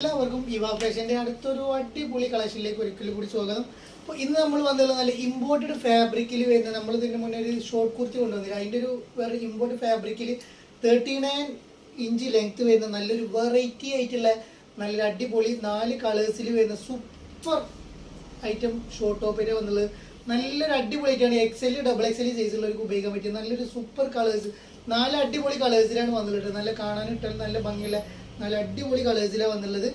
എല്ലാവർക്കും യുവ ഫാഷന്റെ അടുത്തൊരു അടിപൊളി കളക്ഷനിലേക്ക് ഒരിക്കലും കൂടി സ്വാഗതം. അപ്പോൾ ഇന്ന് നമ്മൾ വന്നത് നല്ല ഇമ്പോർട്ടഡ് ഫാബ്രിക്കിൽ വരുന്ന നമ്മൾ ഇതിന് മുന്നേ ഒരു ഷോർട്ട് കുർത്തി കൊണ്ടുവന്നില്ല. അതിൻ്റെ ഒരു വേറെ ഇമ്പോർട്ടഡ് ഫാബ്രിക്കിൽ 39 ഇഞ്ച് ലെങ്ത് വരുന്ന നല്ലൊരു വെറൈറ്റി ആയിട്ടുള്ള നല്ലൊരു അടിപൊളി 4 കളേഴ്സിൽ വരുന്ന സൂപ്പർ ഐറ്റം ഷോർട്ട് ടോപ്പിൻ്റെ വന്നുള്ളത്. നല്ലൊരു അടിപൊളി ആയിട്ടാണ് XL XXL സൈസുള്ളവർക്ക് ഉപയോഗിക്കാൻ പറ്റിയ നല്ലൊരു സൂപ്പർ കളേഴ്സ് 4 അടിപൊളി കളേഴ്സിലാണ് വന്നിട്ടുള്ളത്. നല്ല കാണാനിട്ടാൽ നല്ല ഭംഗിയുള്ള നല്ല അടിപൊളി കളേഴ്സിലാണ് വന്നുള്ളത്.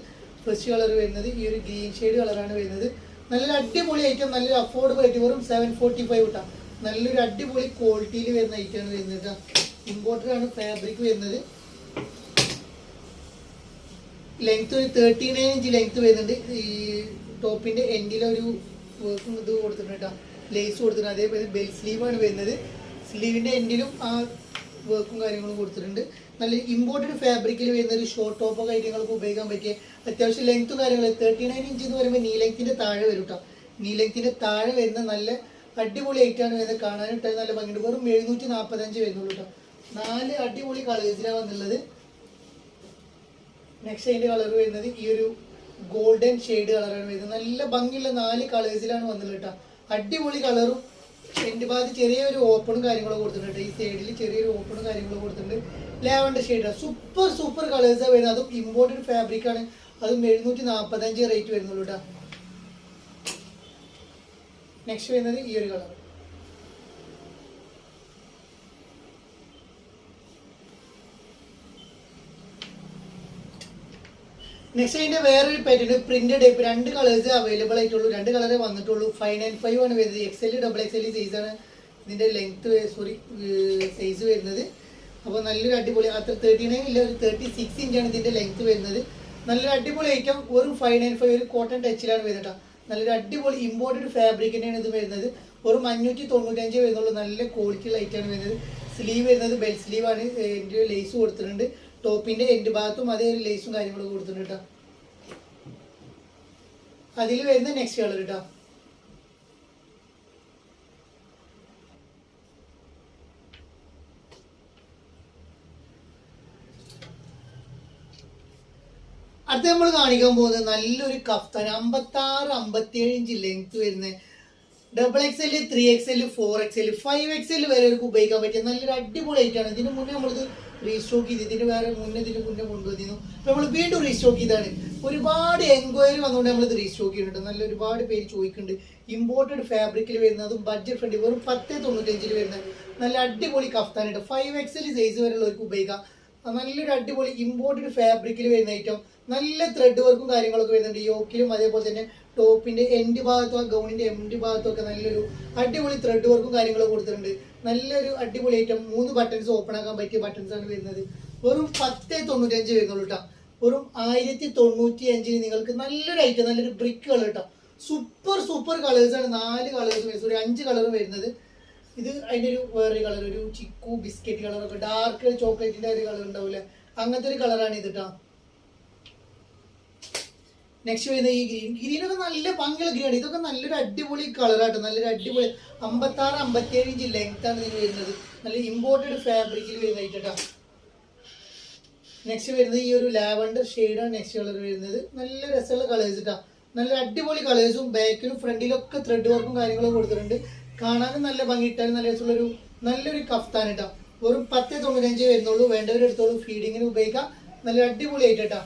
ഫസ്റ്റ് കളർ വരുന്നത് ഈ ഒരു ഗ്രീൻ ഷെയ്ഡ് കളറാണ് വരുന്നത്. നല്ലൊരു അടിപൊളി ഐറ്റം, നല്ലൊരു അഫോർഡബിൾ ആയിട്ട് വെറും 745 കിട്ടാം. നല്ലൊരു അടിപൊളി ക്വാളിറ്റിയിൽ വരുന്ന ഐറ്റമാണ് വരുന്നത്. ഇമ്പോർട്ടഡ് ആണ് ഫാബ്രിക് വരുന്നത്. ലെങ്ത് ഒരു 39 ഇഞ്ച് ലെങ്ത് വരുന്നുണ്ട്. ഈ ടോപ്പിന്റെ എൻഡിലൊരു വർക്കും ഇത് കൊടുത്തിട്ടുണ്ട് കേട്ടോ, ലേസ് കൊടുത്തിട്ടുണ്ട്. അതേപോലെ ബെൽ സ്ലീവാണ് വരുന്നത്. സ്ലീവിന്റെ എൻഡിലും ആ വർക്കും കാര്യങ്ങളും കൊടുത്തിട്ടുണ്ട്. നല്ല ഇമ്പോർട്ടഡ് ഫാബ്രിക്കിൽ വരുന്ന ഒരു ഷോർട്ട് ടോപ്പോ കാര്യങ്ങളൊക്കെ ഉപയോഗിക്കാൻ പറ്റിയ അത്യാവശ്യം ലെങ്ത്തും കാര്യങ്ങളും 39 ഇഞ്ച് എന്ന് പറയുമ്പോൾ നീ ലെങ്ത്തിന്റെ താഴെ വരും കേട്ടോ. നീ ലെങ്ത്തിന്റെ താഴെ വരുന്ന നല്ല അടിപൊളി ആയിട്ടാണ് വരുന്നത്. കാണാനിട്ടാൽ നല്ല ഭംഗിയുണ്ട്. വെറും 745 വരുന്നുള്ളൂ കേട്ടോ. 4 അടിപൊളി കളേഴ്സിലാണ് വന്നുള്ളത്. നെക്സ്റ്റ് അതിന്റെ കളർ വരുന്നത് ഈ ഒരു ഗോൾഡൻ ഷെയ്ഡ് കളറാണ് വരുന്നത്. നല്ല ഭംഗിയുള്ള 4 കളേഴ്സിലാണ് വന്നുള്ളത് കേട്ടോ. അടിപൊളി കളറും എൻ്റെ ഭാഗത്ത് ചെറിയൊരു ഓപ്പണും കാര്യങ്ങളൊക്കെ കൊടുത്തിട്ടുണ്ട്. ഈ സൈഡിൽ ചെറിയൊരു ഓപ്പണും കാര്യങ്ങളൊക്കെ കൊടുത്തിട്ടുണ്ട്. ലാവൻഡർ ഷെയ്ഡാണ്. സൂപ്പർ കളേഴ്സാണ് വരുന്നത്. അതും ഇമ്പോർട്ടഡ് ഫാബ്രിക് ആണ്. അതും 745 റേറ്റ് വരുന്നുള്ളൂ കേട്ടോ. നെക്സ്റ്റ് വരുന്നത് ഈ ഒരു കളർ. നെക്സ്റ്റ് അതിന്റെ വേറൊരു pattern printed type 2 colours available ആയിട്ടുള്ളൂ. 2 കളറേ വന്നിട്ടുള്ളൂ. 595 ആണ് വരുന്നത്. XL XXL സൈസാണ് ഇതിന്റെ ലെങ്ത് സൈസ് വരുന്നത്. അപ്പോൾ നല്ലൊരു അടിപൊളി അത്ര 39 ഇല്ല, ഒരു 36 ഇഞ്ചാണ് ഇതിന്റെ ലെങ്ത് വരുന്നത്. നല്ലൊരു അടിപൊളി ഐറ്റം. വെറും 595 ഒരു കോട്ടൺ ടച്ചിലാണ് വരുന്നത്. നല്ലൊരു അടിപൊളി ഇമ്പോർട്ടഡ് ഫാബ്രിക് തന്നെയാണ് ഇത് വരുന്നത്. വെറും 595 വരുന്നുള്ളൂ. നല്ല ക്വാളിറ്റി ലൈറ്റാണ് വരുന്നത്. സ്ലീവ് വരുന്നത് ബെൽ സ്ലീവ് ആണ്. എൻ്റെ ലേസ് കൊടുത്തിട്ടുണ്ട്. ടോപ്പിന്റെ എൻഡ് ഭാഗത്തും അതേ ഒരു ലേസും കാര്യങ്ങളൊക്കെ കൊടുത്തിട്ടുണ്ട് കേട്ടോ. അതിൽ വരുന്ന നെക്സ്റ്റ് കളർ കേട്ടോ. അടുത്ത നമ്മൾ കാണിക്കാൻ പോകുന്നത് നല്ലൊരു കഫ്താൻ 56-57 ഇഞ്ച് ലെങ്ത് വരുന്ന XXL 3XL 4XL 5XL വരെ അവർക്ക് ഉപയോഗിക്കാൻ പറ്റിയ നല്ലൊരു അടിപൊളി ആയിട്ടാണ്. ഇതിന് മുന്നേ നമ്മളിത് റീസ്റ്റോക്ക് ചെയ്ത് ഇതിന് മുന്നേ കൊണ്ടുവന്നിരുന്നു. അപ്പൊ നമ്മൾ വീണ്ടും റീസ്റ്റോക്ക് ചെയ്താണ്. ഒരുപാട് എൻക്വയറി വന്നുകൊണ്ട് നമ്മളിത് റീസ്റ്റോക്ക് ചെയ്യുന്നുണ്ട്. നല്ല ഒരുപാട് പേര് ചോദിക്കുന്നുണ്ട്. ഇമ്പോർട്ടഡ് ഫാബ്രിക്കിൽ വരുന്നതും ബഡ്ജറ്റ് ഫ്രണ്ട്ലി വെറും 1095 വരുന്ന നല്ല അടിപൊളി കഫ്താനായിട്ട് 5XL സൈസ് വരെയുള്ളവർക്ക് ഉപയോഗിക്കാം. നല്ലൊരു അടിപൊളി ഇമ്പോർട്ടഡ് ഫാബ്രിക്കിൽ വരുന്ന ഐറ്റം. നല്ല ത്രെഡ് വർക്കും കാര്യങ്ങളൊക്കെ വരുന്നുണ്ട്. യോക്കിലും അതേപോലെ തന്നെ ടോപ്പിന്റെ എൻഡ് ഭാഗത്തും ഗൗണിന്റെ എൻഡ് ഭാഗത്തും ഒക്കെ നല്ലൊരു അടിപൊളി ത്രെഡ് വർക്കും കാര്യങ്ങളൊക്കെ കൊടുത്തിട്ടുണ്ട്. നല്ലൊരു അടിപൊളി ഐറ്റം. 3 ബട്ടൺസ് ഓപ്പൺ ആക്കാൻ പറ്റിയ ബട്ടൺസ് ആണ് വരുന്നത്. വെറും 1095 വരുന്നുള്ളൂ കേട്ടോ. വെറും 1095 നിങ്ങൾക്ക് നല്ലൊരു ഐറ്റം, നല്ലൊരു ബ്രിക്ക് കളർ കേട്ടോ. സൂപ്പർ കളേഴ്സ് ആണ്. 4 കളേഴ്സ് വരുന്നത്, ഒരു 5 കളർ വരുന്നത്. ഇത് അതിന്റെ ഒരു വേറെ കളർ, ഒരു ചിക്കു ബിസ്ക്കറ്റ് കളറൊക്കെ ഡാർക്ക് ചോക്ലേറ്റിന്റെ ഒരു കളർ ഉണ്ടാവില്ല, അങ്ങനത്തെ ഒരു കളറാണ് ഇത് കേട്ടോ. നെക്സ്റ്റ് വരുന്നത് ഈ ഗ്രീനൊക്കെ നല്ല ഭംഗിയുള്ള ഗ്രീൻ ആണ്. ഇതൊക്കെ നല്ലൊരു അടിപൊളി കളറാട്ടോ. നല്ലൊരു അടിപൊളി 56-57 ഇഞ്ച് ലെങ്ത് ആണ് ഇതിന് വരുന്നത്. നല്ല ഇമ്പോർട്ടഡ് ഫാബ്രിക്കിൽ വരുന്നതായിട്ട് കേട്ടോ. നെക്സ്റ്റ് വരുന്നത് ഈ ഒരു ലാവൻഡർ ഷെയ്ഡാണ് നെക്സ്റ്റ് കളർ വരുന്നത്. നല്ല രസമുള്ള കളേഴ്സ് കേട്ടോ. നല്ല അടിപൊളി കളേഴ്സും ബാക്കിലും ഫ്രണ്ടിലും ഒക്കെ ത്രെഡ് വർക്കും കാര്യങ്ങളും കൊടുത്തിട്ടുണ്ട്. കാണാനും നല്ല ഭംഗി, ഇട്ടാലും നല്ല രസമുള്ളൊരു നല്ലൊരു കഫ്താൻ കേട്ടോ. വെറും 1095 വരുന്നുള്ളൂ. വേണ്ടവരെടുത്തോളൂ. ഫീഡിങ്ങിന് ഉപയോഗിക്കാം. നല്ല അടിപൊളി ആയിട്ട് കേട്ടോ.